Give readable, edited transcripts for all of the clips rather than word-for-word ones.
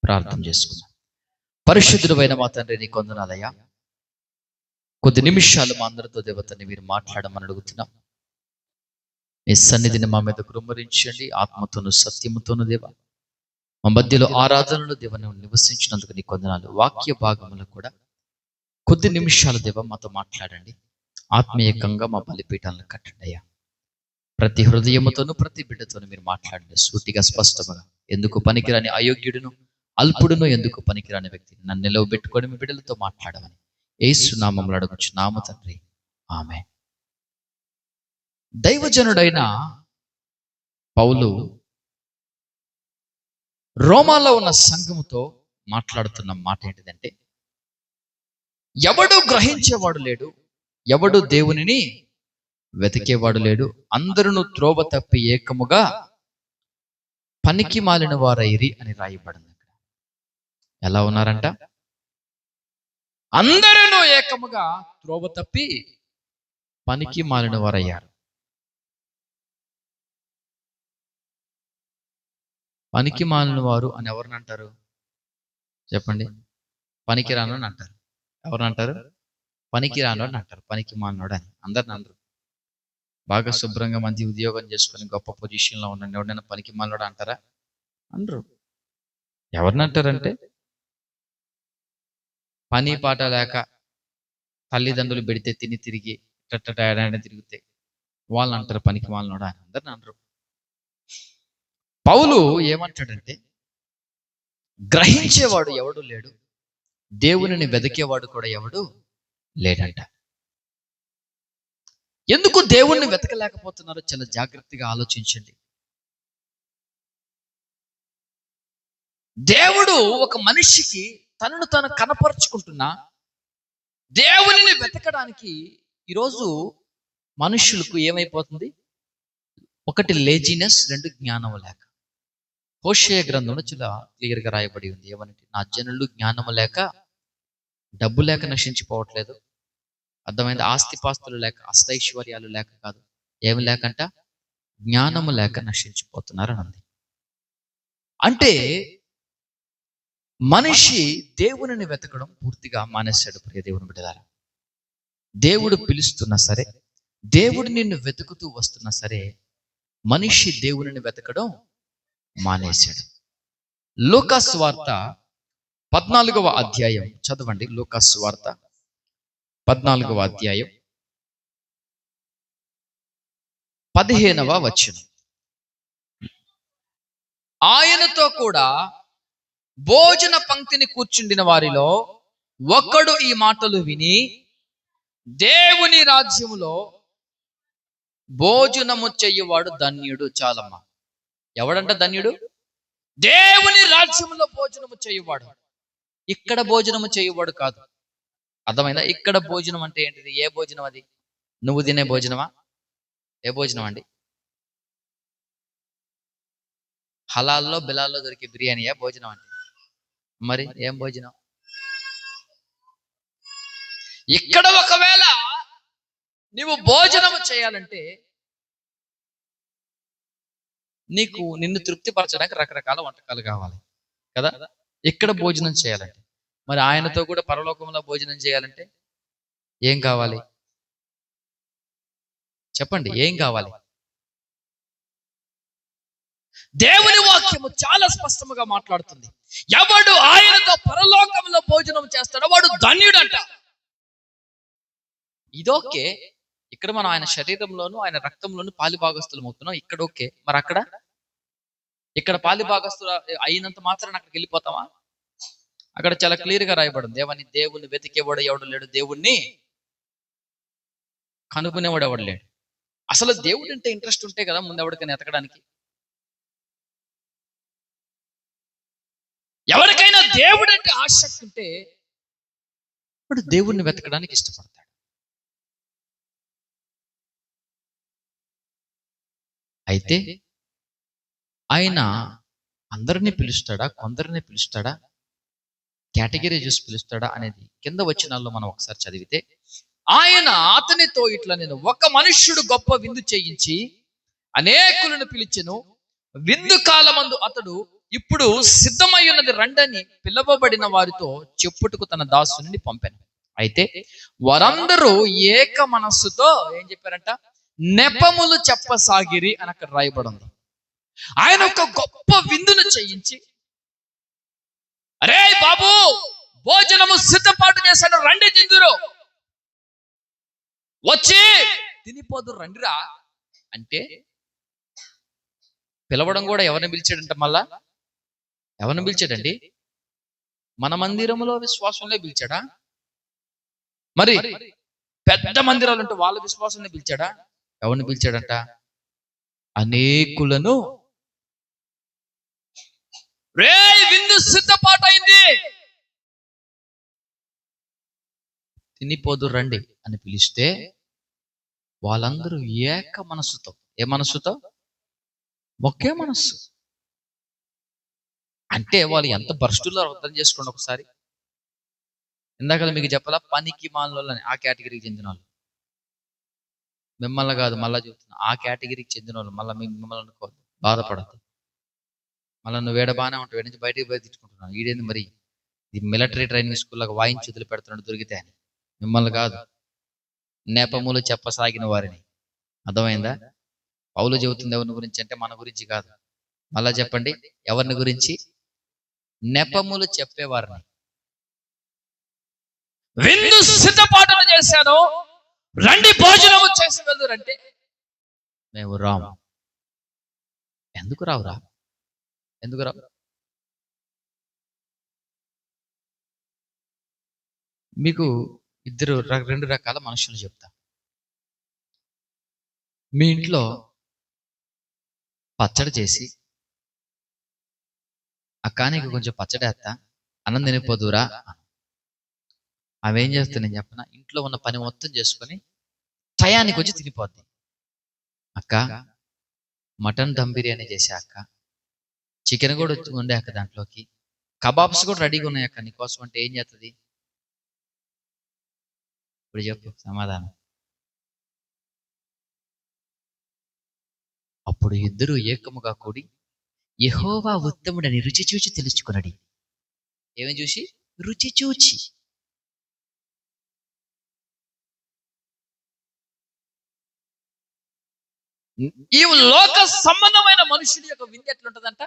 ప్రార్థన చేసుకుందాం. పరిశుద్ధుడైన మా తండ్రి, నీ కొందనాలయ్యా. కొద్ది నిమిషాలు మా అందరితో దేవతని మీరు మాట్లాడమని అడుగుతున్నాం. మీ సన్నిధిని మా మీద కుమ్మరించండి. ఆత్మతోను సత్యముతోను దేవ, మా మధ్యలో ఆరాధనలు దేవను నివసించినందుకు నీ కొందనాలు. వాక్య భాగములు కూడా కొద్ది నిమిషాలు దేవ మాతో మాట్లాడండి. ఆత్మీయంగా మా బలిపీఠాలను కట్టండి అయ్యా. ప్రతి హృదయముతోను ప్రతి బిడ్డతోను మీరు మాట్లాడండి సూటిగా, స్పష్టంగా. ఎందుకు పనికిరాని అయోగ్యుడును అల్పుడును, ఎందుకు పనికిరాని వ్యక్తిని నన్ను నిలవబెట్టుకొని మీ బిడ్డలతో మాట్లాడమని యేసు నామములో అడుగుచున్నాము తండ్రి, ఆమేన్. దైవజనుడైన పౌలు రోమాలో ఉన్న సంఘముతో మాట్లాడుతున్న మాట ఏంటిదంటే, ఎవడు గ్రహించేవాడు లేడు, ఎవడు దేవునిని వెతికేవాడు లేడు, అందరూ త్రోవ తప్పి ఏకముగా పనికి మాలిన వారైరి అని రాయబడింది. ఎలా ఉన్నారంట? అందరూ ఏకముగా త్రోవ తప్పి పనికి మాలిన వారయ్యారు. పనికి మాలిన వారు అని ఎవరిని అంటారు చెప్పండి? పనికిరాను అని అంటారు. ఎవరిని అంటారు? పనికిరాను అని అంటారు. పనికి మాలినోడు అని అందరిని అందరూ. బాగా శుభ్రంగా మంచి ఉద్యోగం చేసుకొని గొప్ప పొజిషన్లో ఉన్న ఎవరైనా పనికి మాలినోడు అంటారా? అనరు. ఎవరిని అంటారంటే, పని పాట లేక తల్లిదండ్రులు పెడితే తిని తిరిగి తిరిగితే వాళ్ళని అంటారు పనికి మాలినోడు అని. అందరిని అనరు. పౌలు ఏమంటాడంటే, గ్రహించేవాడు ఎవడు లేడు, దేవునిని వెతికేవాడు కూడా ఎవడు లేడంట. ఎందుకు దేవుణ్ణి వెతకలేకపోతున్నారో చాలా జాగ్రత్తగా ఆలోచించండి. దేవుడు ఒక మనిషికి తనను తాను కనపరుచుకుంటున్నా, దేవునిని వెతకడానికి ఈరోజు మనుషులకు ఏమైపోతుంది? ఒకటి లేజినెస్, రెండు జ్ఞానము లేక. హోషేయ గ్రంథంలో చాలా క్లియర్గా రాయబడి ఉంది. ఏమనంటే, నా జనులు జ్ఞానము లేక, డబ్బు లేక నశించిపోవట్లేదు. అర్థమైంది? ఆస్తిపాస్తులు లేక, అష్టైశ్వర్యాలు లేక కాదు. ఏమి లేకంట? జ్ఞానము లేక నశించిపోతున్నారు అని ఉంది. అంటే మనిషి దేవునిని వెతకడం పూర్తిగా మానేశాడు. ప్రియ దేవుని బిడ్డలారా, దేవుడు పిలుస్తున్నా సరే, దేవుడు నిన్ను వెతుకుతూ వస్తున్నా సరే, మనిషి దేవునిని వెతకడం మానేశాడు. లూకాసు వార్త 14వ అధ్యాయం చదవండి. లూకాసు వార్త 14వ అధ్యాయం 15వ వచనం. ఆయనతో కూడా భోజన పంక్తిని కూర్చుండిన వారిలో ఒక్కడు ఈ మాటలు విని, దేవుని రాజ్యములో భోజనము చెయ్యువాడు ధన్యుడు. చాలమ్మా. ఎవడంట ధన్యుడు? దేవుని రాజ్యములో భోజనము చేయువాడు. ఇక్కడ భోజనము చేయువాడు కాదు. అర్థమైందా? ఇక్కడ భోజనం అంటే ఏంటిది? ఏ భోజనం అది? నువ్వు తినే భోజనమా? ఏ భోజనం అండి? హలాల్లో బిలాల్లో దొరికే బిర్యానీయా భోజనం అంటే? మరి ఏం భోజనం? ఇక్కడ ఒకవేళ నువ్వు భోజనము చేయాలంటే నీకు నిన్ను తృప్తిపరచడానికి రకరకాల వంటకాలు కావాలి కదా. ఇక్కడ భోజనం చేయాలంటే, మరి ఆయనతో కూడా పరలోకంలో భోజనం చేయాలంటే ఏం కావాలి చెప్పండి? ఏం కావాలి? దేవుని వాక్యము చాలా స్పష్టంగా మాట్లాడుతుంది. ఎవడు ఆయనతో పరలోకంలో భోజనం చేస్తాడో వాడు ధన్యుడంట. ఇదోకే. ఇక్కడ మనం ఆయన శరీరంలోను ఆయన రక్తంలోను పాలిభాగస్తులం అవుతున్నాం. ఇక్కడ ఓకే. మరి అక్కడ? ఇక్కడ పాలిభాగస్తులు అయినంత మాత్రం అక్కడికి వెళ్ళిపోతామా? అక్కడ చాలా క్లియర్గా రాయబడింది. దేవుని వెతికేవాడు ఎవడు లేడు, దేవుణ్ణి కనుక్కునేవాడు ఎవడు లేడు. అసలు దేవుడు అంటే ఇంట్రెస్ట్ ఉంటే కదా ముందు ఎవరికైనా ఎతకడానికి. ఎవరికైనా దేవుడు అంటే ఆసక్తి ఉంటే ఇప్పుడు దేవుణ్ణి వెతకడానికి ఇష్టపడతాడు. అయితే ఆయన అందరినీ పిలుస్తాడా, కొందరిని పిలుస్తాడా, కేటగిరీ చూసి పిలుస్తాడా అనేది కింద వచనాల్లో మనం ఒకసారి చదివితే, ఆయన అతనితో ఇట్లా, నేను ఒక మనుష్యుడు గొప్ప విందు చేయించి అనేకులను పిలిచెను. విందు కాలమందు అతడు ఇప్పుడు సిద్ధమై ఉన్నది రండని పిలువబడిన వారితో చెప్పుటకు తన దాసుని పంపాను. అయితే వారందరూ ఏక మనస్సుతో ఏం చెప్పారంట? నెపములు చెప్పసాగిరి అని అక్కడ రాయబడి ఉంది. ఆయన ఒక గొప్ప విందును చేయించి, అరే బాబు, భోజనము సిద్ధపాటు చేశాను, రండి తిందురు, వచ్చి తినిపోదు రండిరా అంటే, పిలవడం కూడా ఎవరిని పిలిచాడంట? మళ్ళా ఎవరిని పిలిచాడండి? మన మందిరంలో విశ్వాసంలో పిలిచాడా? మరి పెద్ద మందిరాలు ఉంటే వాళ్ళ విశ్వాసంలో పిలిచాడా? ఎవరిని పిలిచాడంట? అనేకులను, రే విందు సిద్ధపాటైంది, తినిపోదు రండి అని పిలిస్తే వాళ్ళందరూ ఏక మనస్సుతో, ఏ మనస్సుతో? ఒకే మనస్సు. అంటే వాళ్ళు ఎంత భ్రష్టులో అర్థం చేసుకోండి ఒకసారి. ఇందాక మీకు చెప్పాలా, పనికి మాలని ఆ కేటగిరీకి చెందిన వాళ్ళు. మిమ్మల్ని కాదు, మళ్ళా చెప్తున్నా, ఆ కేటగిరీకి చెందిన వాళ్ళు. మళ్ళీ మిమ్మల్ని అనుకోవద్దు, బాధపడద్దు. మళ్ళీ నువ్వు వేడ బాగానే ఉంటావు, నుంచి బయటికి పోయి తెచ్చుకుంటున్నావు, ఈడేంది మరి ఇది మిలిటరీ ట్రైనింగ్ స్కూల్లోకి వాయించి వదిలి పెడుతున్నాడు దొరికితే అని. మిమ్మల్ని కాదు, నేపములు చెప్పసాగిన వారిని. అర్థమైందా? పౌలు చెబుతుంది ఎవరిని గురించి అంటే మన గురించి కాదు. మళ్ళా చెప్పండి, ఎవరిని గురించి? నెపములు చెప్పేవారిని. విందు సిద్ధపాటును చేశాను, రండి భోజనము చేసి వెళ్దురంటే మేము రాము. ఎందుకు రావురా? ఎందుకు రావు? మీకు రెండు రకాల మనుషులు చెప్తా. మీ ఇంట్లో పచ్చడి చేసి, అక్క నీకు కొంచెం పచ్చడి వేస్తా, అన్నం తినిపోదురా. అవేం చేస్తా నేను చెప్పనా? ఇంట్లో ఉన్న పని మొత్తం చేసుకొని టయానికి వచ్చి తినిపోద్ది. అక్క మటన్ దమ్ బిర్యానీ చేసే అక్క, చికెన్ కూడా ఉండే అక్క, దాంట్లోకి కబాబ్స్ కూడా రెడీగా ఉన్నాయి అక్క నీకోసం అంటే ఏం చేస్తుంది? ఇప్పుడు చెప్పు సమాధానం. అప్పుడు ఇద్దరు ఏకముగా కూడి యెహోవా ఉత్తముడని రుచి చూచి తెలుసుకున్నాడు. ఏమి చూసి? రుచి చూచి. ఈ లోక సంబంధమైన మనుషుల యొక్క విందు ఎట్లుంటదంట?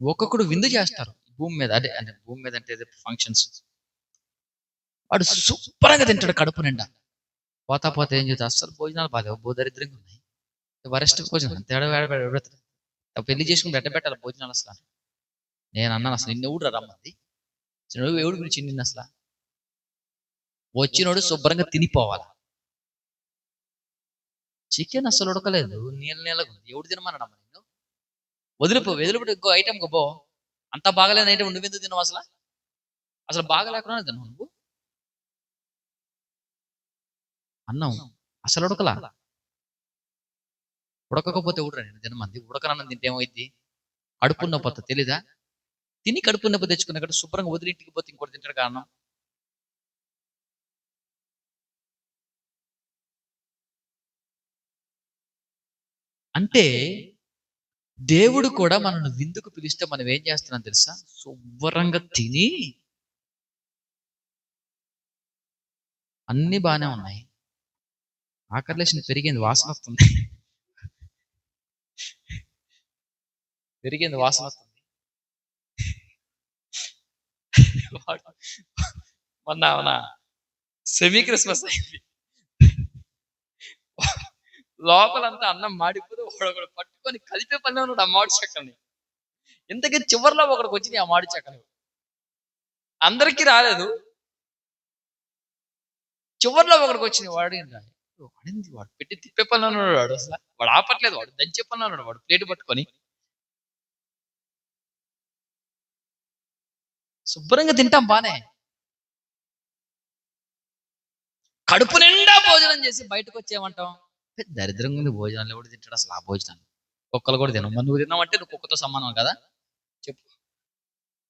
ఒక్కొక్కడు విందు చేస్తారు భూమి మీద. అదే అంటే భూమి మీద అంటే ఫంక్షన్స్. వాడు శుభ్రంగా తింటాడు కడుపు నిండా. పోతా పోతా ఏం చేస్తా, అసలు భోజనాలు బాగాలేవు, భూదరిద్రంగా ఉన్నాయి, వరెస్ట్ భోజనం, పెళ్లి చేసుకుని పెట్టాలి భోజనాలు అసలు. నేను అన్నాను, అసలు నిన్ను ఎవడు రమ్మంది? నువ్వు ఎవడు గురించి నిన్ను అసలు? వచ్చినోడు శుభ్రంగా తినిపోవాలి. చికెన్ అసలు ఉడకలేదు, నీళ్ళగా ఉంది, ఎవడు తినమన్నాడమ్మ నిన్ను? వదిలిపెట్టి ఇంకో ఐటెం గో. అంతా బాగలేని ఐటెం నువ్వెందుకు తినవు అసలు? అసలు బాగలేకుండా తిన్నావు నువ్వు. అన్నం అసలు ఉడకలా. ఉడకకపోతే ఊడరా నేను తినమంది? ఉడకనన్నం తింటే ఏమైంది? కడుపు నొప్పి తెలీదా? తిని కడుపు నొప్పి తెచ్చుకున్న కదా శుభ్రంగా వదిలి ఇంటికి పోతే ఇంకోటి తింటాడు కారణం. అంటే దేవుడు కూడా మనల్ని విందుకు పిలిస్తే మనం ఏం చేస్తున్నాం తెలుసా? శుభ్రంగా తిని, అన్ని బాగానే ఉన్నాయి, ఆకర్లేషన్ పెరిగింది, వాసన వస్తుంది, పెరిగింది వాసన వస్తుంది. మొన్న సెమీ క్రిస్మస్ అయింది, లోపలంతా అన్నం మాడిపోతే ఒకడు పట్టుకొని కలిపే పని ఉన్నాడు ఆ మామిడి చెక్కల్ని. ఇంతకీ చివరిలో ఒకడికి వచ్చినాయి ఆ మామిడి చెక్కలు. అందరికీ రాలేదు, చివరిలో ఒకడికి వచ్చినాయి. వాడు పెట్టి తిప్పే పని ఉన్నాడు, వాడు అసలు వాడు ఆపట్లేదు, వాడు దంచే పని ఉన్నాడు, వాడు ప్లేట్ పట్టుకొని శుభ్రంగా తింటాం బానే, కడుపు నిండా భోజనం చేసి బయటకు వచ్చేయమంటాం. దరిద్రంగా ఉంది భోజనాలు, ఎవడు తింటాడు అసలు ఆ భోజనాలు? కుక్కలు కూడా తినవు. నువ్వు తిన్నావంటే నువ్వు కుక్కతో సమానం కదా. చెప్పు,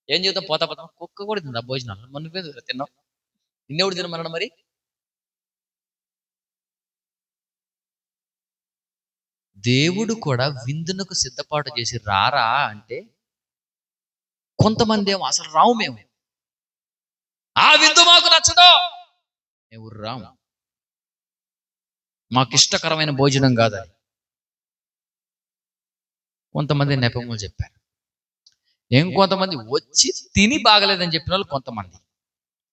ఏం చేద్దాం? పోతా కుక్క కూడా తిందా భోజనాలు? నువ్వే తిన్నావు, నిన్నెవడు తినమన్నాడు మరి? దేవుడు కూడా విందునకు సిద్ధపాటు చేసి రారా అంటే కొంతమంది ఏమో అసలు రావు, మేము ఆ విందు మాకు నచ్చదు, మేము రాము, మాకు ఇష్టకరమైన భోజనం కాదని కొంతమంది నెపములు చెప్పారు. ఇంకొంతమంది వచ్చి తిని బాగలేదని చెప్పిన వాళ్ళు కొంతమంది.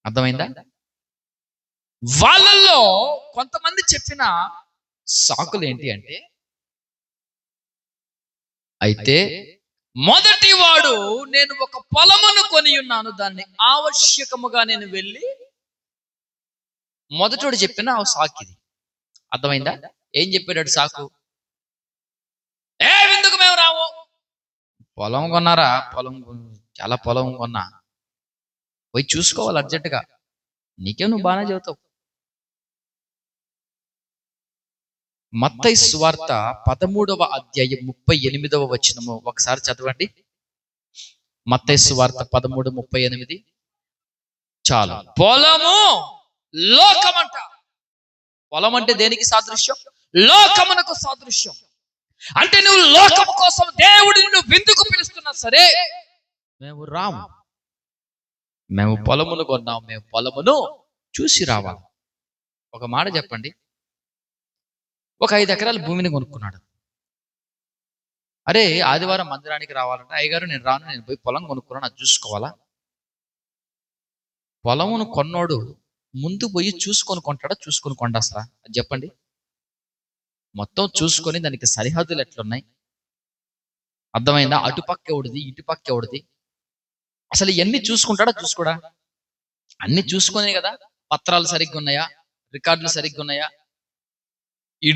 అర్థమైందా? వాళ్ళల్లో కొంతమంది చెప్పిన సాకులు ఏంటి అంటే, అయితే మొదటి వాడు నేను ఒక పొలమును కొని ఉన్నాను, దాన్ని ఆవశ్యకముగా నేను వెళ్ళి, మొదటోడు చెప్పిన సాకిది. అర్థమైందా? ఏం చెప్పాడు సాకు? ఎందుకు మేము రాము? పొలం కొన్నారా? చాలా పొలం కొన్నా, పోయి చూసుకోవాలి అర్జెంటుగా. నీకే నువ్వు బాగానే చెబుతావు. మత్తయి సువార్త 13వ అధ్యాయం 38వ వచనము ఒకసారి చదవండి. మత్తయి సువార్త 13:38. చాలు. పొలము లోకమంట. పొలం అంటే దేనికి సాదృశ్యం? లోకమునకు సాదృశ్యం. అంటే నువ్వు లోకము కోసం దేవుడు నిన్ను విందుకు పిలుస్తున్నా సరే మేము రాము, మేము పొలమును కొన్నాం, మేము పొలమును చూసి రావాలి. ఒక మాట చెప్పండి, ఒక 5 ఎకరాల భూమిని కొనుక్కున్నాడు. అరే ఆదివారం మందిరానికి రావాలంటే, అయ్యగారు నేను రాను, నేను పోయి పొలం కొనుక్కున్నాను, అది చూసుకోవాలా? పొలమును కొన్నోడు ముందు పోయి చూసుకొని కొంటాడా, చూసుకొని కొండస్తా? అది చెప్పండి. మొత్తం చూసుకొని దానికి సరిహద్దులు ఎట్లున్నాయి, అర్థమైందా? అటుపక్క ఎవడిది, ఇటుపక్క ఎవడిది, అసలు ఇవన్నీ చూసుకుంటాడా, చూసుకోడా? అన్ని చూసుకునే కదా పత్రాలు సరిగ్గా ఉన్నాయా, రికార్డులు సరిగ్గా ఉన్నాయా, ఈ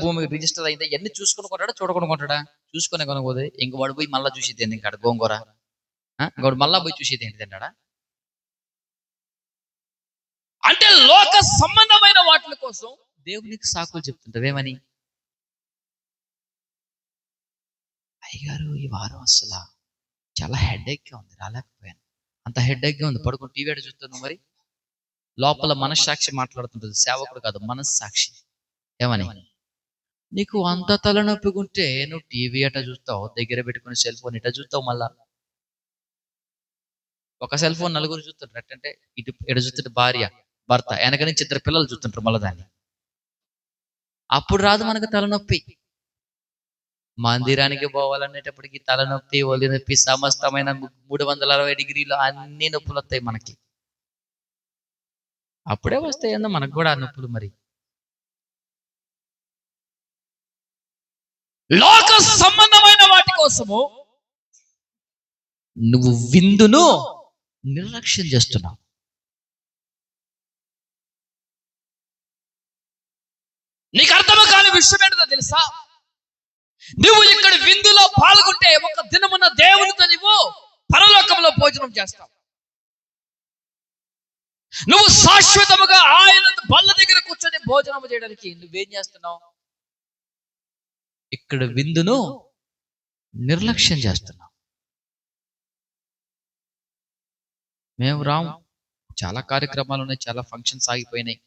భూమి రిజిస్టర్ అయిందా, ఇవన్నీ చూసుకుని కొంటాడా, చూడకుండా కొంటాడా? చూసుకునే కొనకపోతే ఇంక వాడు పోయి మళ్ళా చూసేది ఏంటి? ఇంకా గోంగూర ఇంకోటి మళ్ళా పోయి చూసేది ఏంటి తింటాడా? అంటే లోక సంబంధమైన వాటి కోసం దేవునికి సాకులు చెప్తుంటావేమని? అయ్యగారు ఈ వారం అసలు చాలా హెడేక్గా ఉంది, రాలేకపోయాను. అంత హెడేక్గా ఉంది, పడుకుని టీవీ అటు చూస్తున్నావు. మరి లోపల మనస్సాక్షి మాట్లాడుతుంటుంది, సేవకుడు కాదు, మనస్సాక్షి. ఏమని? నీకు అంత తలనొప్పికుంటే నువ్వు టీవీ అట చూస్తావు, దగ్గర పెట్టుకుని సెల్ ఫోన్ ఇట చూస్తావు. మళ్ళా ఒక సెల్ ఫోన్ నలుగురు చూస్తుంటారు, ఎట్టంటే ఇటు చూస్తుంటే భార్య భర్త, వెనక నుంచి 2 పిల్లలు చూస్తుంటారు మళ్ళీ దాన్ని. అప్పుడు రాదు మనకు తలనొప్పి. మందిరానికి పోవాలనేటప్పటికి తలనొప్పి, ఒలి నొప్పి, సమస్తమైన 360 డిగ్రీలు అన్ని నొప్పులు వస్తాయి మనకి. అప్పుడే వస్తాయి ఏందో మనకు కూడా ఆ నొప్పులు. మరి లోక సంబంధమైన వాటి కోసము నువ్వు విందును నిర్లక్ష్యం చేస్తున్నావు. నీకు అర్థము కాని విషయం ఏంటో తెలుసా? నువ్వు ఇక్కడ విందులో పాల్గొంటే ఒక దినమున దేవునితో నువ్వు పరలోకంలో భోజనం చేస్తావు. నువ్వు శాశ్వతముగా ఆయన బల్ల దగ్గర కూర్చొని భోజనం చేయడానికి నువ్వేం చేస్తున్నావు? ఇక్కడ విందును నిర్లక్ష్యం చేస్తున్నావు. మేము రాము, చాలా కార్యక్రమాలు ఉన్నాయి, చాలా ఫంక్షన్స్ ఆగిపోయినాయి.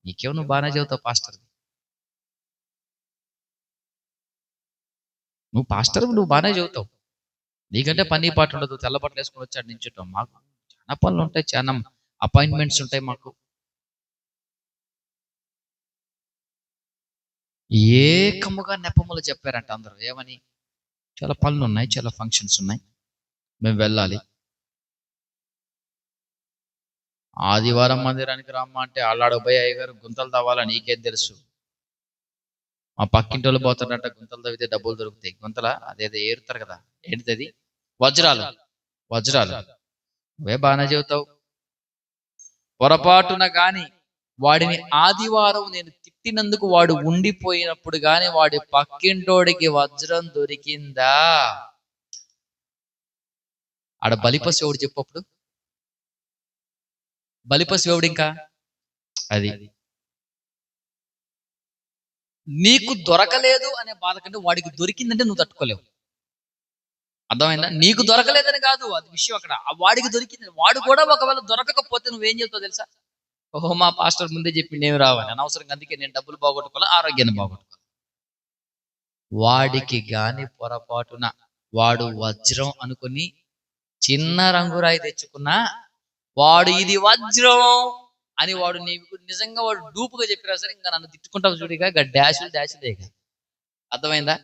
నీకేమో నువ్వు బాగానే చదువుతావు పాస్టర్, నువ్వు పాస్టర్, నువ్వు బాగానే చదువుతావు, నీకంటే పని పాట ఉండదు, తెల్లబట్టలు వేసుకొని వచ్చాడు నించుంటాం. మాకు చాలా పనులు ఉంటాయి, చాలా అపాయింట్మెంట్స్ ఉంటాయి మాకు. ఏకముగా నెపములు చెప్పారంట అందరూ. ఏమని? చాలా పనులు ఉన్నాయి, చాలా ఫంక్షన్స్ ఉన్నాయి, మేము వెళ్ళాలి. ఆదివారం మందిరానికి రమ్మ అంటే ఆళ్ళాడబోయి అయ్యగారు గుంతలు తవ్వాలా, నీకేం తెలుసు? మా పక్కింటి వాళ్ళు పోతారంట, గుంతలు తవ్వితే డబ్బులు దొరుకుతాయి. గుంతల అదేదో ఏరుతారు కదా, ఏంటిది? వజ్రాలు. నువ్వే బాగానే చెబుతావు. పొరపాటున గాని వాడిని ఆదివారం నేను తిట్టినందుకు వాడు ఉండిపోయినప్పుడు గాని వాడి పక్కింటోడికి వజ్రం దొరికిందా? ఆడ బలిపశు ఎవడు చెప్పప్పుడు? బలిపశు ఎవడు? ఇంకా అది నీకు దొరకలేదు అనే బాధ కంటే వాడికి దొరికిందంటే నువ్వు తట్టుకోలేవు. అర్థమైందా? నీకు దొరకలేదని కాదు అది విషయం, అక్కడ వాడికి దొరికింది. వాడు కూడా ఒకవేళ దొరకకపోతే నువ్వేం చెప్తావు తెలుసా? ఓహో, మా పాస్టర్ ముందే చెప్పి నేను రావాలి అనవసరంగా, అందుకే నేను డబ్బులు బాగొట్టుకోవాలి, ఆరోగ్యాన్ని బాగొట్టుకోవాలి. వాడికి గాని పొరపాటున వాడు వజ్రం అనుకుని చిన్న రంగురాయి తెచ్చుకున్నా, వాడు ఇది వజ్రం అని వాడు నీకు నిజంగా వాడు డూపుగా చెప్పినా సరే ఇంకా నన్ను తిట్టుకుంటావు చూడిగా డాషులేగా. అర్థమైందా?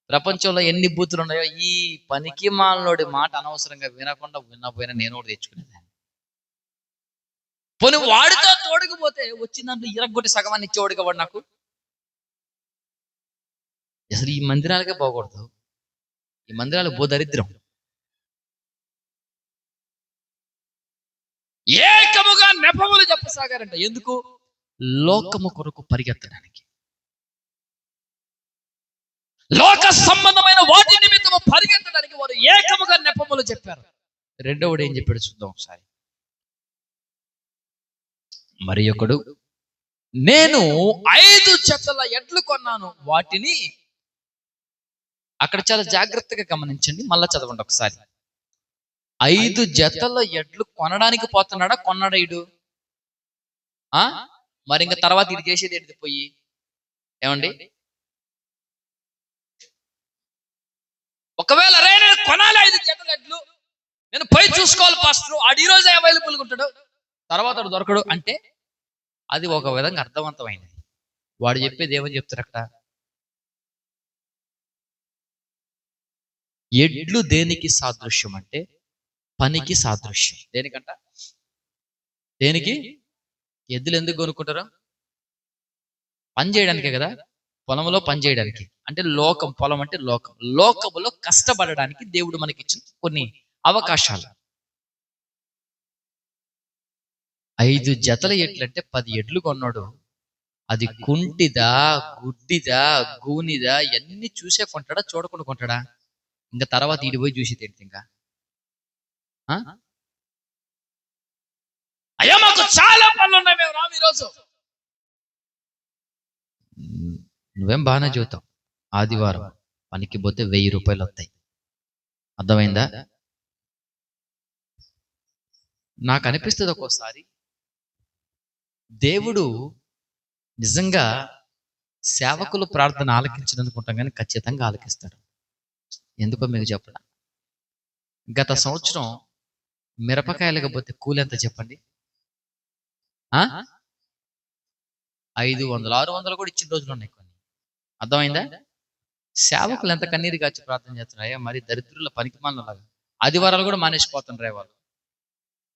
ప్రపంచంలో ఎన్ని బూతులు ఉన్నాయో ఈ పనికి మాలోడి మాట అనవసరంగా వినకుండా వినపోయినా నేను కూడా తెచ్చుకునేదాన్ని. పోనీ వాడితో తోడుకుపోతే వచ్చి నన్ను ఇరగొట్టి సగమాన్ని ఇచ్చేవాడుగా వాడు నాకు. అసలు ఈ మందిరాలకే పోకూడదు, ఈ మందిరాలు దరిద్రం. ఏకముగా నెపములు చెప్పసాగారంట. ఎందుకు? లోకము కొరకు పరిగెత్తడానికి, లోక సంబంధమైన వాటి నిమిత్తము పరిగెత్తడానికి వారు ఏకముగా నెపములు చెప్పారు. రెండవడు ఏం చెప్పాడు చూద్దాం ఒకసారి. మరి ఒకడు, నేను 5 జతల ఎడ్లు కొన్నాను, వాటిని, అక్కడ చాలా జాగ్రత్తగా గమనించండి, మళ్ళా చదవండి ఒకసారి. 5 జతల ఎడ్లు కొనడానికి పోతున్నాడా, కొన్నాడా ఇడు? మరి ఇంకా తర్వాత ఇది చేసేది ఏంటి? పోయి ఏమండి, ఒకవేళ నేను కొనాలి 5 జతల ఎడ్లు, నేను పోయి చూసుకోవాలి పాస్టర్, ఆడు ఈ రోజే అవైలబుల్గా ఉంటాడు, తర్వాత దొరకడు అంటే అది ఒక విధంగా అర్థవంతమైనది. వాడు చెప్పేది ఏమని చెప్తారు అక్కడ? ఎడ్లు దేనికి సాదృశ్యం అంటే పనికి సాదృశ్యం. దేనికంట? దేనికి? ఎద్దులు ఎందుకు కొనుక్కుంటారు? పని చేయడానికే కదా, పొలంలో పని చేయడానికి. అంటే లోకం, పొలం అంటే లోకం. లోకములో కష్టపడడానికి దేవుడు మనకి ఇచ్చిన కొన్ని అవకాశాలు. 5 జతల ఎడ్లు అంటే 10 ఎడ్లు కొన్నాడు. అది కుంటిదా, గుడ్డిదా, గూనిదా ఎన్ని చూసే కొంటాడా, చూడకుండా కొంటాడా? ఇంకా తర్వాత ఈడి పోయి చూసి తింటే ఇంకా అయ్యా మాకు చాలా పనులు ఉన్నాయి, మేము రాము ఈరోజు. నువ్వేం బాగానే చూతావు, ఆదివారం పనికి పోతే 1000 రూపాయలు వస్తాయి. అర్థమైందా? నాకు అనిపిస్తుంది ఒక్కోసారి దేవుడు నిజంగా సేవకులు ప్రార్థన ఆలకించదనుకుంటాం, కానీ ఖచ్చితంగా ఆలకిస్తాడు. ఎందుకో మీకు చెప్పడా? గత సంవత్సరం మిరపకాయలకు పోతే కూలి ఎంత చెప్పండి? 500, 600 కూడా ఇచ్చిన రోజులు ఉన్నాయి కొన్ని. అర్థమైందా? సేవకులు ఎంత కన్నీరు కాచి ప్రార్థన చేస్తున్నాయా, మరి దరిద్రుల పనికి మాలలాగా ఆదివారాలు కూడా మానేసిపోతుండ్రే వాళ్ళు.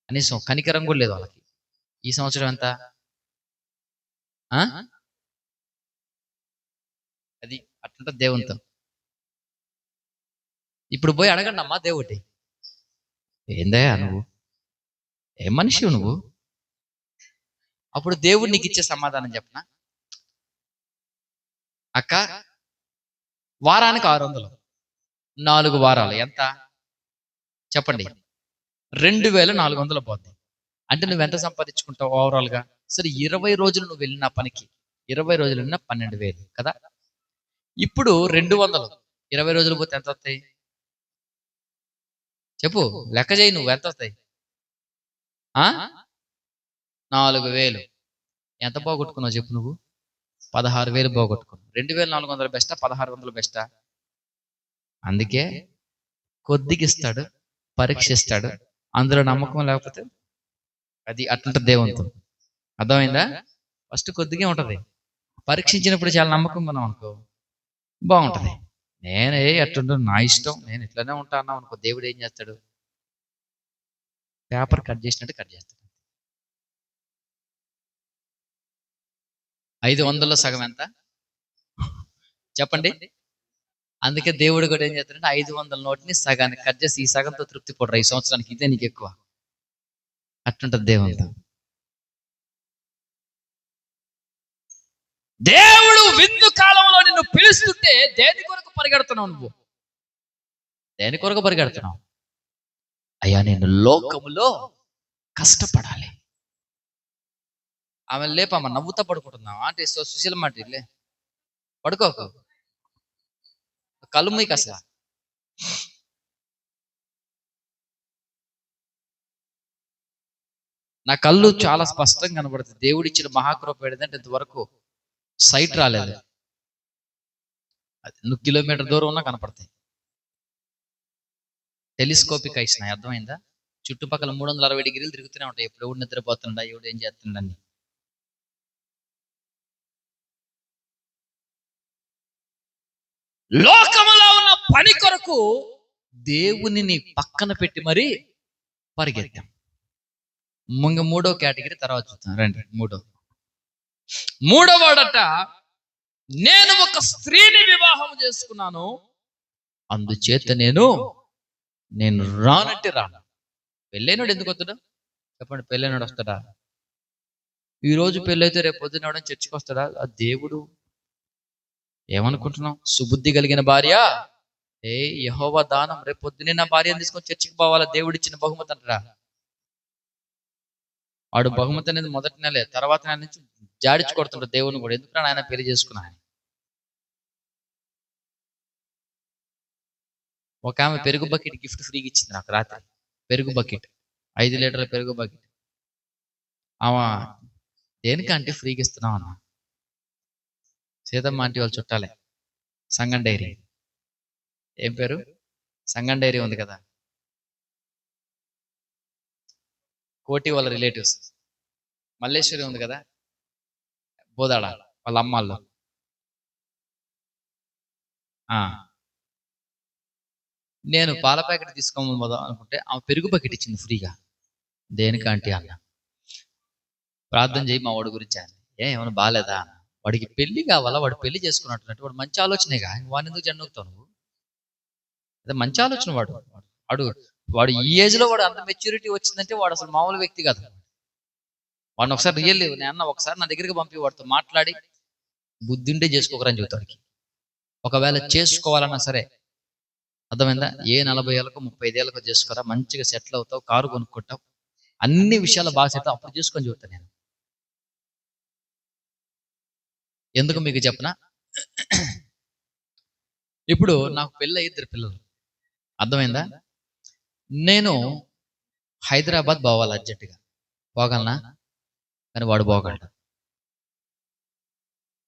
కనీసం కనికరం కూడా లేదు వాళ్ళకి. ఈ సంవత్సరం ఎంత? అది అట్లుంటుంది దేవునితో. ఇప్పుడు పోయి అడగండి అమ్మా దేవుడి, ఏందయ్యా నువ్వు, ఏం మనిషి నువ్వు? అప్పుడు దేవుడు నీకు ఇచ్చే సమాధానం చెప్పనా? అక్క, వారానికి 600, 4 వారాలు ఎంత చెప్పండి? 2400 పోద్ది. అంటే నువ్వు ఎంత సంపాదించుకుంటావు ఓవరాల్ గా? సరే 20 రోజులు నువ్వు వెళ్ళిన పనికి 20 రోజులు వెళ్ళినా 12,000 కదా. ఇప్పుడు 200 20 రోజులు పోతే ఎంత వస్తాయి చెప్పు, లెక్క చేయి, నువ్వు ఎంత వస్తాయి? 4,000. ఎంత పోగొట్టుకున్నావు చెప్పు నువ్వు? 16,000 పోగొట్టుకున్నావు. 2,400 బెస్టా, 1,600 బెస్టా? అందుకే కొద్దిగిస్తాడు, పరీక్షిస్తాడు, అందులో నమ్మకం లేకపోతే అది అట్లుంటుంది దేవునితో. అర్థమైందా? ఫస్ట్ కొద్దిగా ఉంటది, పరీక్షించినప్పుడు చాలా నమ్మకం ఉన్నాం అనుకో బాగుంటది. నేనే అట్లుంటు నా ఇష్టం, నేను ఇట్లనే ఉంటా అన్నాం అనుకో, దేవుడు ఏం చేస్తాడు? పేపర్ కట్ చేసినట్టు కట్ చేస్తాడు. 500లో సగం ఎంత చెప్పండి? అందుకే దేవుడు కూడా ఏం చేస్తాడంటే 500 నోటిని సగాన్ని కట్ చేసి ఈ సగంతో తృప్తి పడరా ఈ సంవత్సరానికి, ఇదే నీకు ఎక్కువ. అట్లుంటది దేవునితో. దేవుడు విందు కాలంలో నిన్ను పిలుస్తుంటే దేని కొరకు పరిగెడుతున్నావు నువ్వు? దేని కొరకు పరిగెడుతున్నావు? అయ్యా నేను లోకములో కష్టపడాలి. ఆమె లేపమ్మ, నవ్వుతా పడుకుంటున్నావు అంటే సుశీల మాట లే, పడుకోకు, కళ్ళు మూయకు. అసలు నా కళ్ళు చాలా స్పష్టంగా కనబడుతుంది. దేవుడు ఇచ్చిన మహాకృప ఏంటంటే ఇంతవరకు సైట్ రాలేదు. అది నువ్వు కిలోమీటర్ దూరం ఉన్నా కనపడతాయి. టెలిస్కోపిక్ ఐస్ నా అర్థమైందా? చుట్టుపక్కల 360 డిగ్రీలు తిరుగుతూనే ఉంటాయి. ఎప్పుడు ఎవడు నిద్రపోతుండా, ఎవడు ఏం చేస్తుండని. లోకములో ఉన్న పని కొరకు దేవునిని పక్కన పెట్టి మరి పరిగెత్తాం. మూడో కేటగిరీ తర్వాత చూద్దాం రండి. మూడోవాడట, నేను ఒక స్త్రీని వివాహం చేసుకున్నాను, అందుచేత నేను రానంటే రాను. పెళ్ళైనడు ఎందుకు వస్తాడా చెప్పండి? పెళ్ళైనడు వస్తాడా? ఈరోజు పెళ్ళైతే రేపు పొద్దున చర్చికి వస్తాడా? ఆ దేవుడు ఏమనుకుంటున్నావు? సుబుద్ధి కలిగిన భార్య యెహోవా దానం. రేపు పొద్దునే నా భార్యను తీసుకొని చర్చికి పోవాలా, దేవుడు ఇచ్చిన బహుమతి అంటారా? వాడు బహుమతి అనేది మొదటి నెలే, తర్వాత నెల నుంచి జాడించి కొడుతుంటాడు దేవుని కూడా. ఎందుకంటే ఆయన పెళ్లి చేసుకున్నా. ఒక ఆమె పెరుగు బకెట్ గిఫ్ట్ ఫ్రీగా ఇచ్చింది నాకు రాత్రి. పెరుగు బకెట్, 5 లీటర్ల పెరుగు బకెట్. ఆమె దేనికంటే ఫ్రీగా ఇస్తున్నాం అన్న. సీతమ్మ ఆంటీ వాళ్ళు చుట్టాలే, సంగం డైరీ. ఏం పేరు? సంగం డైరీ ఉంది కదా, కోటి వాళ్ళ రిలేటివ్స్. మల్లేశ్వరి ఉంది కదా, బోదాడ వాళ్ళ అమ్మాళ్ళు. నేను పాల ప్యాకెట్ తీసుకోమని అనుకుంటే ఆమె పెరుగు బకెట్ ఇచ్చింది ఫ్రీగా. దేనికంటే అన్న, ప్రార్థన చేయి మా వాడి గురించి అని. ఏమైనా బాగాలేదా? వాడికి పెళ్లి కావాలా, వాడు పెళ్లి చేసుకున్నట్టు, వాడు మంచి ఆలోచనేగా, వాడిని ఎందుకు జన్నుతావు నువ్వు? అదే మంచి ఆలోచన. వాడు ఈ ఏజ్ లో వాడు అంత మెచ్యూరిటీ వచ్చిందంటే వాడు అసలు మామూలు వ్యక్తి కాదు. వాడిని ఒకసారి నేను ఒకసారి నా దగ్గరికి పంపి వాడితో మాట్లాడి బుద్ధి ఉంటే చేసుకోకరని చెబుతాడికి. ఒకవేళ చేసుకోవాలన్నా సరే, అర్థమైందా? ఏ 40 ఏళ్ళకు 35 ఏళ్ళకు చేసుకోరా, మంచిగా సెటిల్ అవుతావు, కారు కొనుక్కుంటావు, అన్ని విషయాలు బాగా సెట్ అప్పుడు చేసుకొని చెబుతాను నేను. ఎందుకు మీకు చెప్పనా? ఇప్పుడు నాకు పెళ్ళి 2 పిల్లలు, అర్థమైందా? నేను హైదరాబాద్ పోవాలి అర్జెంటుగా, పోగలనా? కానీ వాడు పోగలడు.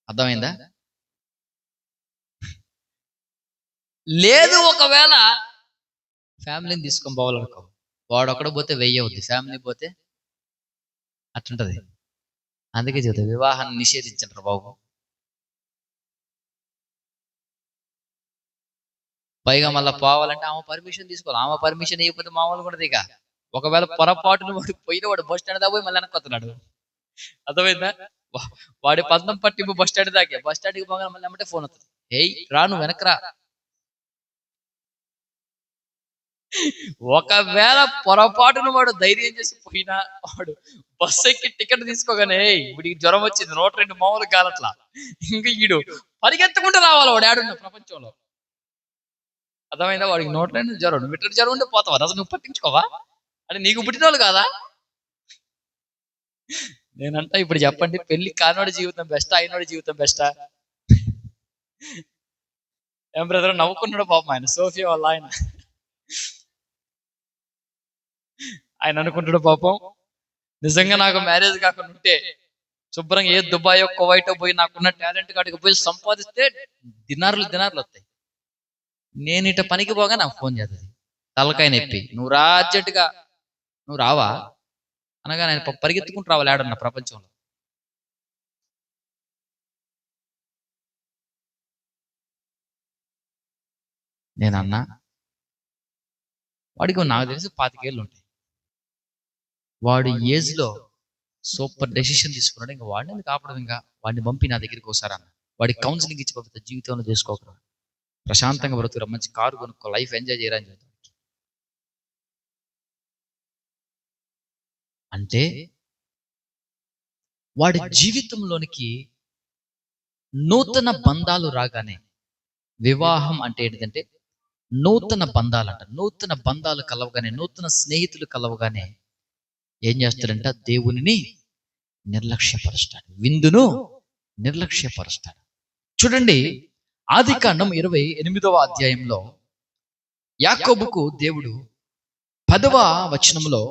అర్థమైందా? లేదు, ఒకవేళ ఫ్యామిలీని తీసుకొని పోవాలనుకో, వాడు ఒక్కడ పోతే 1000 అవుద్ది, ఫ్యామిలీ పోతే అట్లుంటది. అందుకే చెబుతా, వివాహాన్ని నిషేధించంటారు బాబు. పైగా మళ్ళీ పోవాలంటే ఆమె పర్మిషన్ తీసుకోవాలి. ఆమె పర్మిషన్ ఇవ్వకపోతే మామూలు కూడా ఇక. ఒకవేళ పొరపాటును వాడు పోయిన వాడు బస్ స్టాండ్ దాకా పోయి మళ్ళీ వెనక్కొస్తున్నాడు. అర్థమైందా? వాడి పందం పట్టింపు బస్ స్టాండ్ దాకా. బస్ స్టాండ్కి పోగా మళ్ళీ ఏమంటే ఫోన్ వస్తుంది, రాను వెనకరా. ఒకవేళ పొరపాటును వాడు ధైర్యం చేసి పోయినా, వాడు బస్సు ఎక్కి టికెట్ తీసుకోగానే వీడికి జ్వరం వచ్చింది, 102 మామూలు కాలట్లా, ఇంకా ఈడు పరిగెత్తుకుంటూ రావాలి వాడు ఏడున్న ప్రపంచంలో. అర్థమైందా? వాడికి 102 జ్వరం, మీటర్ జ్వరం ఉంటే పోతావా? అసలు నువ్వు పట్టించుకోవా? అంటే నీకు పుట్టినోళ్ళు కాదా? నేనంటా ఇప్పుడు చెప్పండి, పెళ్లి కానివాడి జీవితం బెస్టా, అయినోడి జీవితం బెస్టా? ఏం బ్రదర్ నవ్వుకున్నాడు పాపం ఆయన, సోఫియా వాళ్ళ ఆయన అనుకుంటాడు పాపం, నిజంగా నాకు మ్యారేజ్ కాకుండా ఉంటే శుభ్రంగా ఏ దుబాయో కువైటో పోయి నాకున్న టాలెంట్ కాడికి పోయి సంపాదిస్తే దినార్లు వస్తాయి. నేను ఇట పనికి పోగా నాకు ఫోన్ చేస్తుంది, తలకాయ నొప్పి, నువ్వు రా అర్జెంటుగా. నువ్వు రావా అనగా నేను పరిగెత్తుకుంటూ రావాలి ఆడన్న ప్రపంచంలో. నేనన్నా వాడికి నాకు తెలిసి 25 ఏళ్ళు ఉంటాయి. వాడు ఏజ్ లో సూపర్ డెసిషన్ తీసుకున్నాడు. ఇంకా వాడిని కాపాడదు, ఇంకా వాడిని పంపి నా దగ్గరికి ఒకసారి అన్న, వాడికి కౌన్సిలింగ్ ఇచ్చి పంపితే జీవితంలో చేసుకోకరా, ప్రశాంతంగా బ్రతుకురా, మంచి కారు కొనుక్కో, లైఫ్ ఎంజాయ్ చేయరా అని చెప్తాను. అంటే వాడి జీవితంలోనికి నూతన బంధాలు రాగానే, వివాహం అంటే ఏంటంటే నూతన బంధాలంట. నూతన బంధాలు కలవగానే, నూతన స్నేహితులు కలవగానే ఏం చేస్తాడంట? దేవునిని నిర్లక్ష్యపరుస్తాడు, విందును నిర్లక్ష్యపరుస్తాడు. చూడండి, ఆదికాండం 28వ అధ్యాయంలో యాకోబుకు దేవుడు 10వ వచనంలో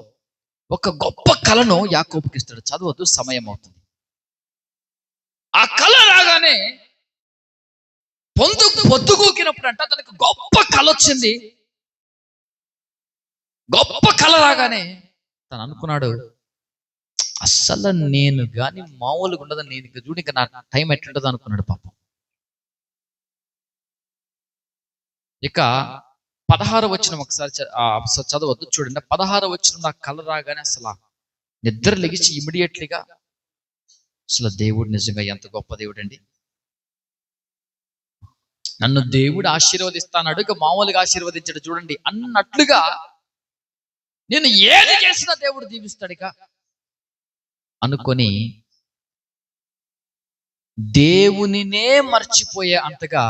ఒక గొప్ప కళను యాకోబుకి ఇస్తాడు. చదవద్దు, సమయం అవుతుంది. ఆ కళ రాగానే పొద్దుగూకినప్పుడు అంట తనకు గొప్ప కళ వచ్చింది. గొప్ప కళ రాగానే తను అనుకున్నాడు, అస్సలు నేను గాని మామూలుగా ఉండదని, నేను ఇక చూడు, ఇక నా టైం ఎట్లుంటుంది అనుకున్నాడు పాపం. ఇక 16వ వచనం ఒకసారి చదవద్దు, చూడండి. 16వ వచనం నా కళ రాగానే అసలు నిద్ర లెగిచి ఇమీడియట్లీగా, అసలు దేవుడు నిజంగా ఎంత గొప్ప దేవుడు అండి, నన్ను దేవుడు ఆశీర్వదిస్తాడు, ఇక మామూలుగా ఆశీర్వదించాడు చూడండి అన్నట్లుగా, నేను ఏది చేసినా దేవుడు దీవిస్తాడు ఇక అనుకొని దేవునినే మర్చిపోయే అంతగా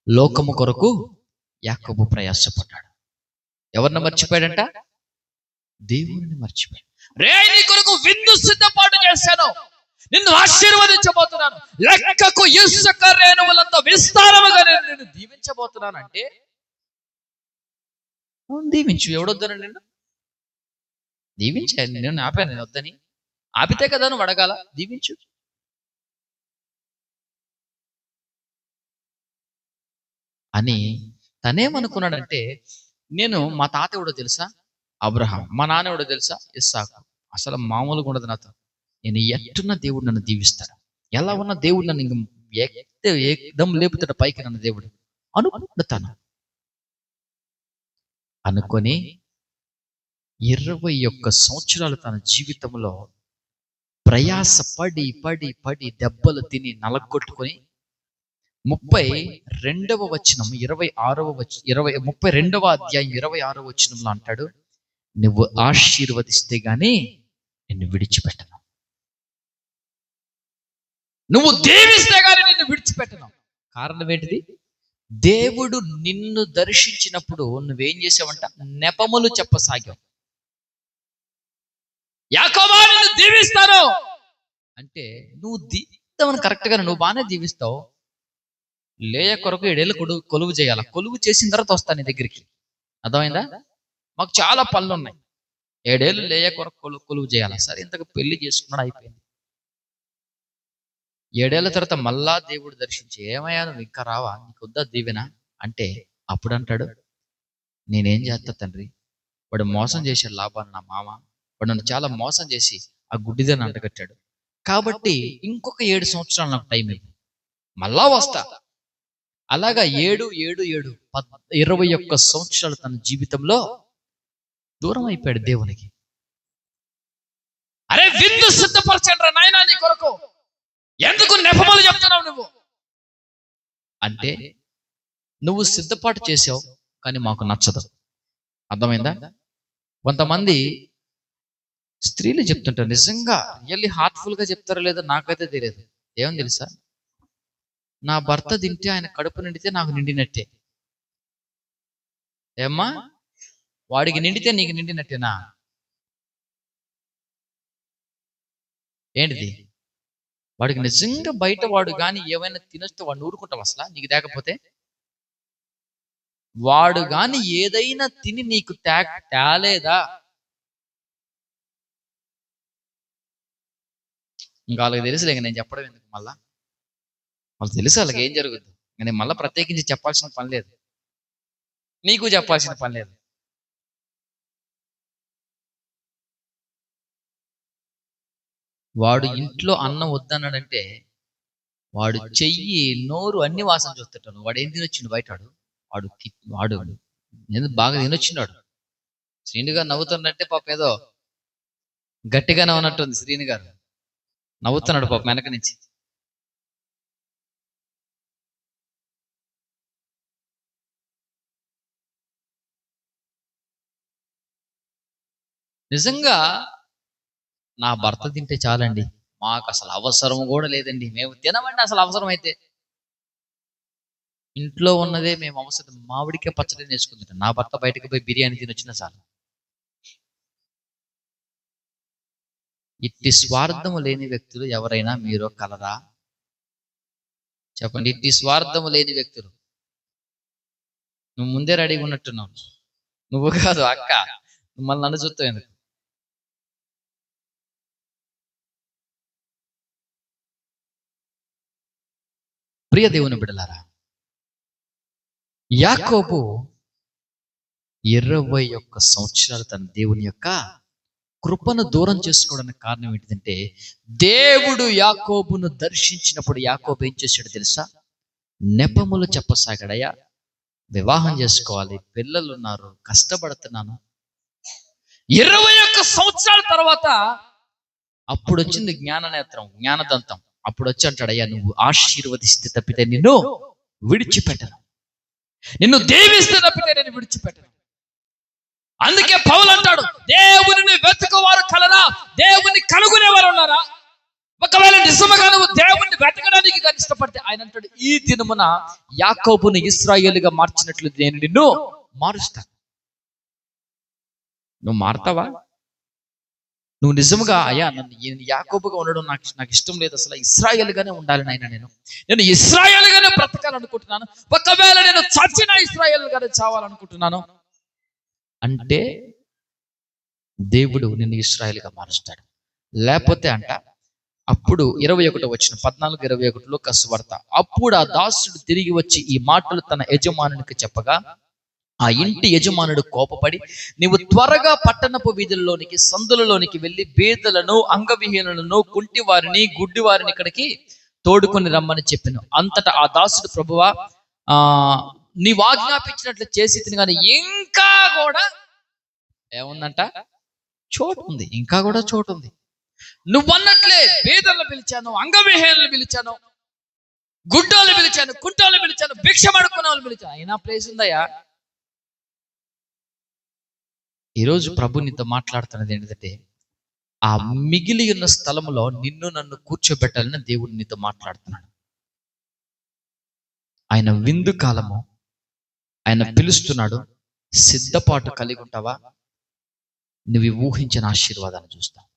లోకము కొరకు యాకోబు ప్రయాసపడ్డాడు. ఎవరిని మర్చిపోయాడంట? దేవుని మర్చిపోయాడు. రే, నీ కొరకు విందు సిద్ధపాటు చేశాను, నిన్ను ఆశీర్వదించబోతున్నాను, లెక్కకు ఇసుక రేణువులంత విస్తారముగా నేను దీవించబోతున్నాను అంటే, దీవించు, ఎవడొద్దను నిన్ను దీవించాను, నేను ఆపాను, నేను వద్దని ఆపితే కదా నువ్వు అడగాల, దీవించు. అని తనేమనుకున్నాడంటే, నేను మా తాత ఎవడో తెలుసా? అబ్రహాం. మా నాన్న ఎవడో తెలుసా? ఇస్సాకు. అసలు మామూలుగా ఉండదు నాతో, నేను ఎట్టున్న దేవుడు నన్ను దీవిస్తాడు, ఎలా ఉన్న దేవుడు నన్ను ఏకదం లేపుతాడు పైకి, నన్ను దేవుడు అనుకుంటాను అనుకొని 21 సంవత్సరాలు తన జీవితంలో ప్రయాస పడి పడి పడి దెబ్బలు తిని నలగొట్టుకొని 32వ వచనం 32వ అధ్యాయం 26వ వచనంలో అంటాడు, నువ్వు ఆశీర్వదిస్తే గాని నిన్ను విడిచిపెట్టను, నువ్వు దీవిస్తే గాని నిన్ను విడిచిపెట్టను. కారణం ఏంటిది? దేవుడు నిన్ను దర్శించినప్పుడు నువ్వేం చేసావంట? నెపములు చెప్పసాగావు. యాకోబా, నిన్ను దీవిస్తాను అంటే నువ్వు దీవిస్తావని కరెక్ట్గా నువ్వు బాగానే దీవిస్తావు, లేయ కొరకు 7 ఏళ్ళు కొలువు చేయాల, కొలువు చేసిన తర్వాత వస్తాను నీ దగ్గరికి, అర్థమైందా? మాకు చాలా పనులు ఉన్నాయి, 7 ఏళ్ళు లేయ కొరకు కొలువు చేయాలా. సరే, ఇంతకు పెళ్లి చేసుకున్నాడు, అయిపోయింది. 7 ఏళ్ల తర్వాత మళ్ళా దేవుడు దర్శించి, ఏమయ్యా నువ్వు ఇంకా రావా, నీకు వద్దా దీవెన అంటే, అప్పుడు అంటాడు, నేనేం చేస్తా తండ్రి, వాడు మోసం చేశాడు లాభాన్ని, నా మామ వాడు నన్ను చాలా మోసం చేసి ఆ గుడ్డిదని అంటగట్టాడు, కాబట్టి ఇంకొక 7 సంవత్సరాలు నాకు టైం ఇవ్వు, మళ్ళా వస్తా. అలాగా 7, 7, 7 21 సంవత్సరాలు తన జీవితంలో దూరం అయిపోయాడు దేవునికి. అరే, విందు సిద్ధపరచండి రా నాయనా నీ కొరకు, ఎందుకు నెపములు చెప్తున్నావు నువ్వు అంటే, నువ్వు సిద్ధపాటు చేసావు కానీ మాకు నచ్చదు, అర్థమైందా? కొంతమంది స్త్రీలు చెప్తుంటారు, నిజంగా రియల్లీ హార్ట్ఫుల్ గా చెప్తారో లేదో నాకైతే తెలియదు. ఏమని తెలుసా? నా భర్త తింటే ఆయన కడుపు నిండితే నాకు నిండినట్టే. ఏమ్మా, వాడికి నిండితే నీకు నిండినట్టేనా? ఏంటిది? వాడికి నిజంగా బయట వాడు కానీ ఏమైనా తినొస్తే వాడిని ఊరుకుంటావు అసలు, నీకు తేకపోతే? వాడు కానీ ఏదైనా తిని నీకు తేలేదా, ఇంకా వాళ్ళకి తెలుసులే, నేను చెప్పడం ఎందుకు మళ్ళా, వాళ్ళకి తెలుసు వాళ్ళకి ఏం జరుగుద్ది, నేను మళ్ళీ ప్రత్యేకించి చెప్పాల్సిన పని లేదు, నీకు చెప్పాల్సిన పని లేదు. వాడు ఇంట్లో అన్నం వద్దన్నాడంటే వాడు చెయ్యి నోరు అన్ని వాసన చూస్తుంటాను. వాడు ఏం తినొచ్చిండు బయట, వాడు వాడు నేను బాగా తినొచ్చినాడు. శ్రీను గారు నవ్వుతున్నట్టే పాప, ఏదో గట్టిగానే ఉన్నట్టుంది. శ్రీను గారు నవ్వుతున్నాడు పాప వెనక నుంచి. నిజంగా నా భర్త తింటే చాలండి, మాకు అసలు అవసరం కూడా లేదండి, మేము తినమండి అసలు అవసరం అయితే. ఇంట్లో ఉన్నదే మేము అవసరం, మామిడికే పచ్చడి వేసుకుంటాం, నా భర్త బయటకు పోయి బిర్యానీ తినొచ్చినా చాలు. ఇట్టి స్వార్థము లేని వ్యక్తులు ఎవరైనా మీరు కలరా? చెప్పండి, ఇట్టి స్వార్థము లేని వ్యక్తులు. నువ్వు ముందే రెడీగా ఉన్నట్టున్నావు, నువ్వు కాదు అక్క, మళ్ళీ నన్ను చూస్తావు ఎందుకు? ప్రియ దేవుని బిడ్డలారా, యాకోబు 21 సంవత్సరాలు తన దేవుని యొక్క కృపను దూరం చేసుకోవడానికి కారణం ఏంటిదంటే, దేవుడు యాకోబును దర్శించినప్పుడు యాకోబు ఏం చేశాడు తెలుసా? నెపములు చెప్పసాగాడయ్యా, వివాహం చేసుకోవాలి, పిల్లలు ఉన్నారు, కష్టపడుతున్నాను. 21 సంవత్సరాల తర్వాత అప్పుడు వచ్చింది జ్ఞాననేత్రం, జ్ఞానదంతం. అప్పుడు వచ్చి అంటాడయ్యా, నువ్వు ఆశీర్వదిస్తే తప్పితే నిన్ను విడిచిపెట్టను, నిన్ను దీవిస్తే తప్పితే నేను విడిచిపెట్టను. అందుకే పౌలు అంటాడు, దేవుని వెతుకువారు కలరా, దేవుని కనుగొనేవారు ఉన్నారా? ఒకవేళ నిజముగా నువ్వు దేవుణ్ణి వెతకడానికి కానీ ఇష్టపడితే, ఆయన అంటాడు, ఈ దినమున యాకోబును ఇశ్రాయేలుగా మార్చినట్లు నేను నిన్ను మారుస్తాను. నువ్వు మారతావా? నువ్వు నిజముగా అయ్యా నన్ను యాకోబుగా ఉండడం నాకు ఇష్టం లేదు, అసలు ఇశ్రాయేలుగానే ఉండాలి నాయన, నేను ఇశ్రాయేలుగానే బ్రతకాలనుకుంటున్నాను, ఒకవేళ నేను చచ్చిన ఇశ్రాయేలుగానే చావాలనుకుంటున్నాను అంటే దేవుడు నిన్ను ఇశ్రాయేలుగా మారుస్తాడు. లేకపోతే అంట అప్పుడు 21 వచ్చిన 14-21 లూకాసు వార్త, అప్పుడు ఆ దాసుడు తిరిగి వచ్చి ఈ మాటలు తన యజమానునికి చెప్పగా, ఆ ఇంటి యజమానుడు కోపపడి, నీవు త్వరగా పట్టణపు వీధుల్లోనికి సందులలోనికి వెళ్ళి బీదలను, అంగవిహీనులను, కుంటివారిని, గుడ్డివారిని ఇక్కడికి తోడుకొని రమ్మని చెప్పాను. అంతటా ఆ దాసుడు, ప్రభువా, నీవు ఆజ్ఞాపించినట్లు చేసి తిని, కానీ ఇంకా కూడా ఏముందంట, చోటు ఉంది, ఇంకా కూడా చోటు ఉంది. నువ్వన్నట్లే బీదలను పిలిచాను, అంగవిహీనులను పిలిచాను, గుడ్డోళ్ళు పిలిచాను, కుంటోళ్ళు పిలిచాను, భిక్షం అడుక్కునే వాళ్ళు పిలిచాను, అయినా ప్లేస్ ఉందయ్యా. ఈరోజు ప్రభు నీతో మాట్లాడుతున్నది ఏంటంటే, ఆ మిగిలి ఉన్న స్థలంలో నిన్ను నన్ను కూర్చోబెట్టాలని దేవుడు నీతో మాట్లాడుతున్నాడు. ఆయన విందు కాలము, ఆయన పిలుస్తున్నాడు. సిద్ధపాటు కలిగి ఉంటావా? నువ్వు ఊహించిన ఆశీర్వాదాన్ని చూస్తావు.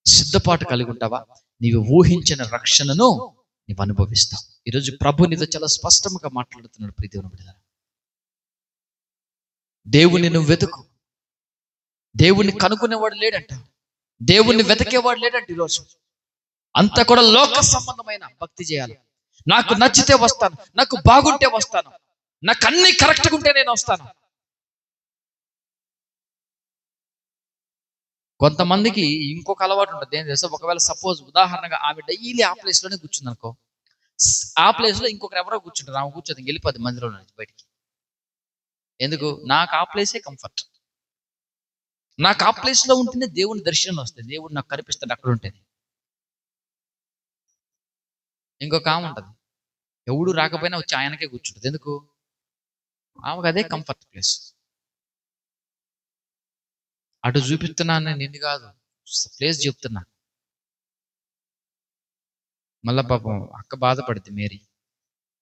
సిద్ధపాటు కలిగి ఉంటావా? నీవు ఊహించిన రక్షణను నీవు అనుభవిస్తావు. ఈరోజు ప్రభు నీతో చాలా స్పష్టంగా మాట్లాడుతున్నాడు. ప్రియ దేవుని బిడ్డలారా, దేవుని నువ్వు వెతుకు. దేవుణ్ణి కనుక్కునేవాడు లేడంట, దేవుణ్ణి వెతకేవాడు లేడంట. ఈరోజు అంతా కూడా లోక సంబంధమైన భక్తి చేయాలి. నాకు నచ్చితే వస్తాను, నాకు బాగుంటే వస్తాను, నాకు అన్ని కరెక్ట్గా ఉంటే నేను వస్తాను. కొంతమందికి ఇంకొక అలవాటు ఉంటుంది. ఏం చేస్తా, ఒకవేళ సపోజ్ ఉదాహరణగా ఆమె డైలీ ఆ ప్లేస్ లోనే కూర్చుంది అనుకో, ఆ ప్లేస్ లో ఇంకొకరు ఎవరో కూర్చుంటారు, ఆమె కూర్చొని వెళ్ళిపోద్ది మందిలో నుంచి బయటికి. ఎందుకు? నాకు ఆ ప్లేసే కంఫర్ట్. నాకు ఆ ప్లేస్ లో ఉంటేనే దేవుని దర్శనం వస్తుంది, దేవుడు నాకు కనిపిస్తాడు అక్కడ ఉంటేనే. ఇంకొక ఆమె ఉంటుంది, ఎవడు రాకపోయినా వచ్చి ఆయనకే కూర్చుంటుంది. ఎందుకు? ఆమెకు అదే కంఫర్ట్ ప్లేస్. అటు చూపిస్తున్నాను నిన్ను కాదు, ప్లేస్ చెప్తున్నా. మళ్ళా పాపం అక్క బాధపడింది మేరీ,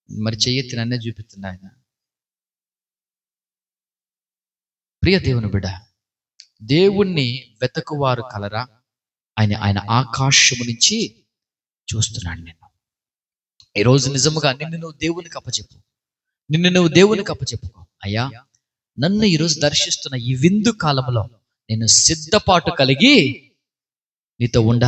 మరి చెయ్యెత్తి నన్నే చూపిస్తున్నా ఆయన. ప్రియ దేవుని బిడ్డ, దేవుణ్ణి వెతకువారు కలరా, ఆయన ఆకాశము నుంచి చూస్తున్నాడు నిన్ను. ఈరోజు నిజముగా నిన్ను నువ్వు దేవునికి అప్పచెప్పు, నిన్ను నువ్వు దేవునికి అప్పచెప్పుకో. అయ్యా, నన్ను ఈరోజు దర్శిస్తున్న ఈ విందు కాలంలో నేను సిద్ధపాటు కలిగి నీతో ఉండాలి.